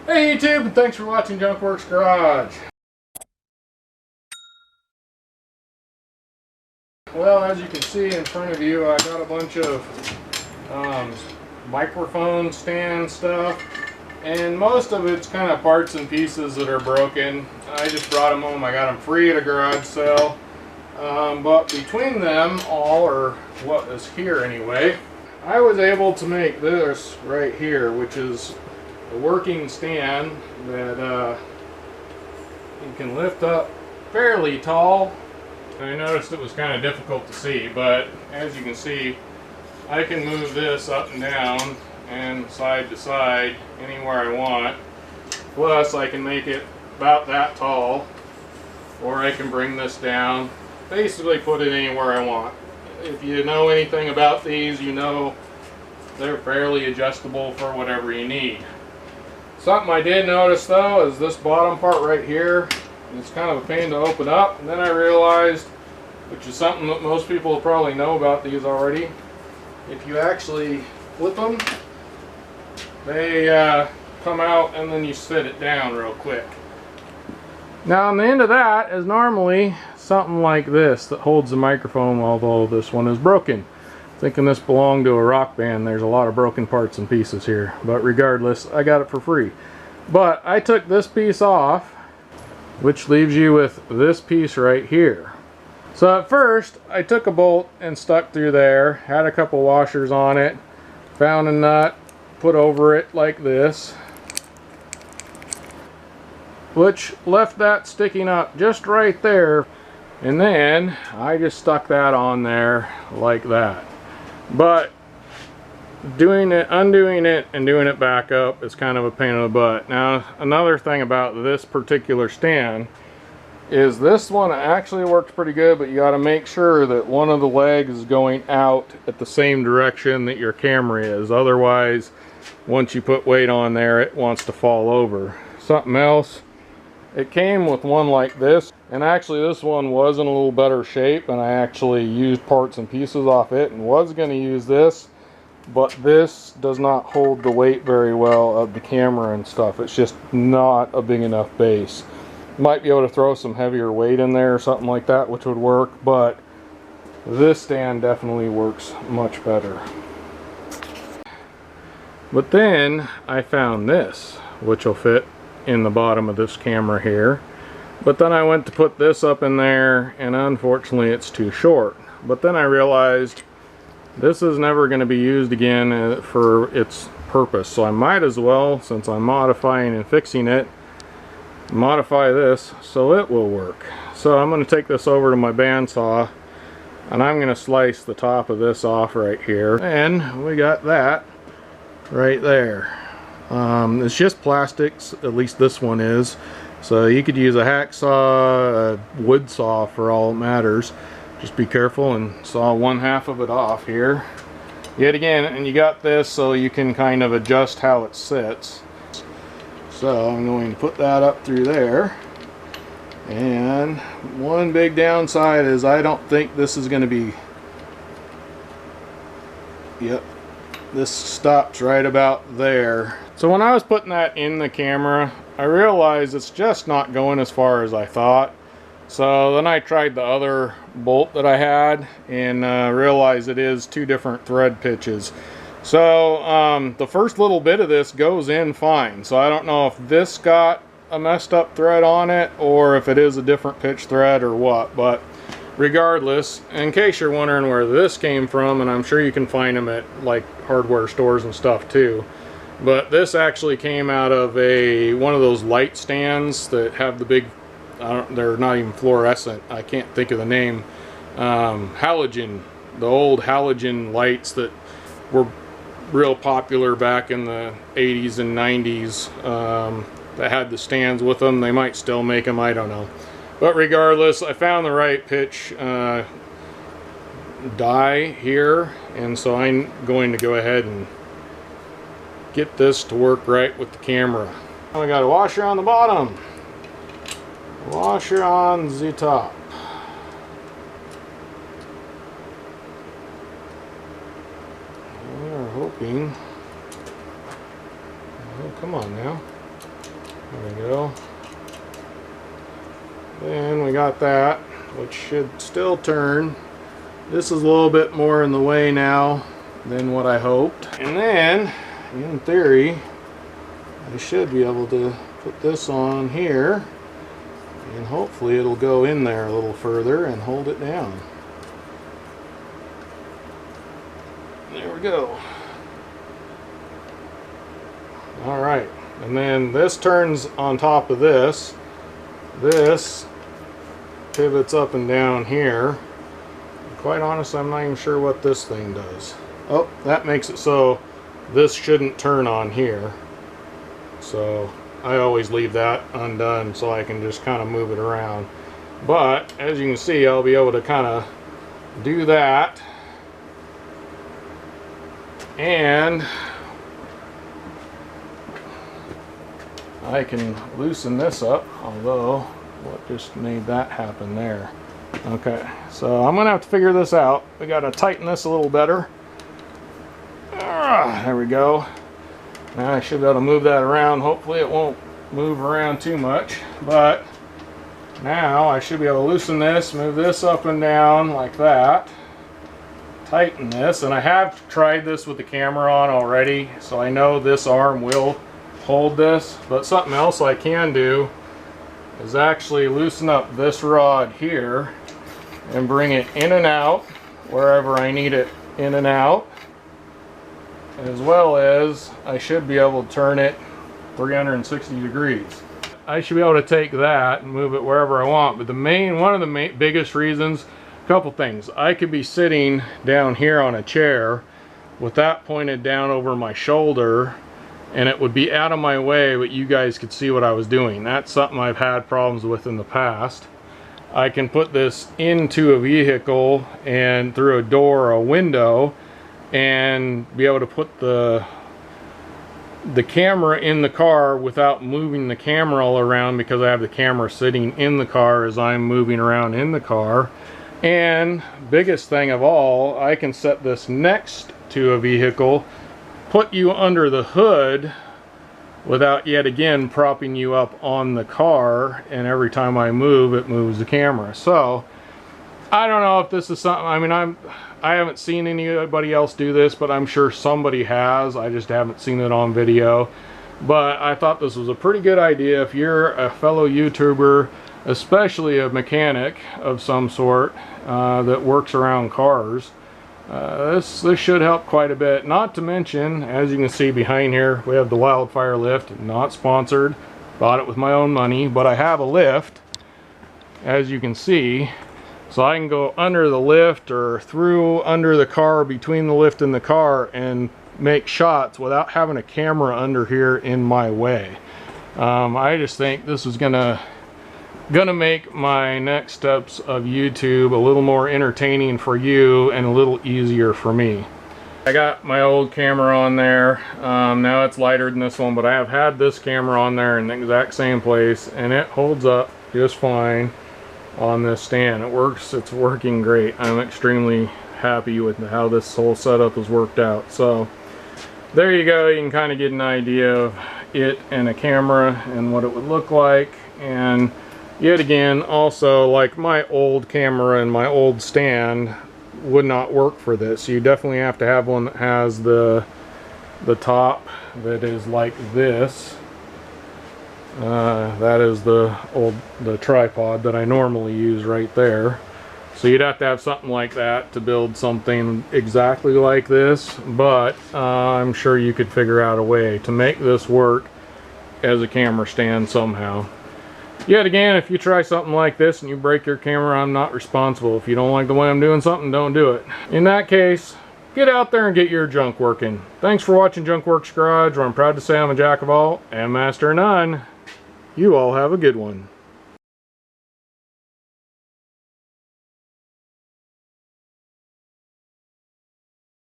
Hey YouTube, and thanks for watching Junkworks Garage. Well, as you can see in front of you, I got a bunch of microphone stand stuff, and most of it's kind of parts and pieces that are broken. I just brought them home. I got them free at a garage sale. But between them all, or what is here anyway, I was able to make this right here, which is a working stand that you can lift up fairly tall. I noticed it was kind of difficult to see, but as you can see, I can move this up and down and side to side anywhere I want. Plus I can make it about that tall, or I can bring this down, basically put it anywhere I want. If you know anything about these, you know they're fairly adjustable for whatever you need. Something I did notice though is this bottom part right here. It's kind of a pain to open up, and then I realized, which is something that most people probably know about these already, if you actually flip them, they come out and then you sit it down real quick. Now on the end of that is normally something like this that holds the microphone, although this one is broken. Thinking this belonged to a rock band, there's a lot of broken parts and pieces here, but regardless, I got it for free. But I took this piece off, which leaves you with this piece right here. So at first I took a bolt and stuck through there, had a couple washers on it, found a nut, put over it like this, which left that sticking up just right there, and then I just stuck that on there like that. But doing it, undoing it, and doing it back up is kind of a pain in the butt. Now, another thing about this particular stand is this one actually works pretty good, but you got to make sure that one of the legs is going out at the same direction that your camera is. Otherwise, once you put weight on there, it wants to fall over. Something else, it came with one like this, and actually this one was in a little better shape, and I actually used parts and pieces off it and was going to use this, but this does not hold the weight very well of the camera and stuff. It's just not a big enough base. Might be able to throw some heavier weight in there or something like that, which would work, but this stand definitely works much better. But then I found this, which will fit in the bottom of this camera here. But then I went to put this up in there, and unfortunately it's too short. But then I realized this is never going to be used again for its purpose, so I might as well, since I'm modifying and fixing it, modify this so it will work. So I'm going to take this over to my bandsaw, and I'm going to slice the top of this off right here, and we got that right there. It's just plastics, at least this one is, so you could use a hacksaw, a wood saw for all it matters. Just be careful and saw one half of it off here yet again, and you got this so you can kind of adjust how it sits. So I'm going to put that up through there, and one big downside is I don't think this is going to be, yep, this stops right about there. So when I was putting that in the camera, I realized it's just not going as far as I thought. So then I tried the other bolt that I had, and realized it is two different thread pitches. So the first little bit of this goes in fine. So I don't know if this got a messed up thread on it, or if it is a different pitch thread or what. But regardless, in case you're wondering where this came from, and I'm sure you can find them at like hardware stores and stuff too, but this actually came out of one of those light stands that have the big, they're not even fluorescent, I can't think of the name, halogen, the old halogen lights that were real popular back in the 80s and 90s, that had the stands with them. They might still make them, I don't know. But regardless, I found the right pitch die here, and so I'm going to go ahead and get this to work right with the camera. Now we got a washer on the bottom, washer on the top. We're hoping, oh, come on now, There we go. Then we got that, which should still turn. This is a little bit more in the way now than what I hoped. And then, in theory, I should be able to put this on here, and hopefully it'll go in there a little further and hold it down. There we go. Alright, and then this turns on top of this. This pivots up and down here. Quite honestly, I'm not even sure what this thing does. Oh, that makes it so this shouldn't turn on here. So I always leave that undone so I can just kind of move it around. But as you can see, I'll be able to kind of do that. And I can loosen this up, although what just made that happen there? Okay, so I'm gonna have to figure this out. We gotta tighten this a little better. There we go. Now I should be able to move that around. Hopefully it won't move around too much, but now I should be able to loosen this, move this up and down like that, tighten this, and I have tried this with the camera on already, so I know this arm will hold this. But something else I can do is actually loosen up this rod here and bring it in and out wherever I need it in and out, as well as I should be able to turn it 360 degrees. I should be able to take that and move it wherever I want. But one of the biggest reasons, a couple things. I could be sitting down here on a chair with that pointed down over my shoulder, and it would be out of my way, but you guys could see what I was doing. That's something I've had problems with in the past. I can put this into a vehicle and through a door or a window and be able to put the camera in the car without moving the camera all around, because I have the camera sitting in the car as I'm moving around in the car. And biggest thing of all, I can set this next to a vehicle, put you under the hood without yet again propping you up on the car, and every time I move it moves the camera. So I don't know if this is something, I mean, I haven't seen anybody else do this, but I'm sure somebody has. I just haven't seen it on video. But I thought this was a pretty good idea if you're a fellow YouTuber, especially a mechanic of some sort that works around cars. This should help quite a bit. Not to mention, as you can see behind here, we have the Wildfire lift. Not sponsored, bought it with my own money, but I have a lift, as you can see, so I can go under the lift or through under the car, between the lift and the car, and make shots without having a camera under here in my way. I just think this is gonna make my next steps of YouTube a little more entertaining for you and a little easier for me. I got my old camera on there. Now it's lighter than this one, but I have had this camera on there in the exact same place, and it holds up just fine on this stand. It works, it's working great. I'm extremely happy with how this whole setup has worked out. So there you go, you can kind of get an idea of it and a camera and what it would look like. And yet again, also, like my old camera and my old stand would not work for this. You definitely have to have one that has the top that is like this. That is the tripod that I normally use right there. So you'd have to have something like that to build something exactly like this, but I'm sure you could figure out a way to make this work as a camera stand somehow. Yet again, if you try something like this and you break your camera, I'm not responsible. If you don't like the way I'm doing something, don't do it. In that case, get out there and get your junk working. Thanks for watching Junk Works Garage, where I'm proud to say I'm a jack of all and master of none. You all have a good one.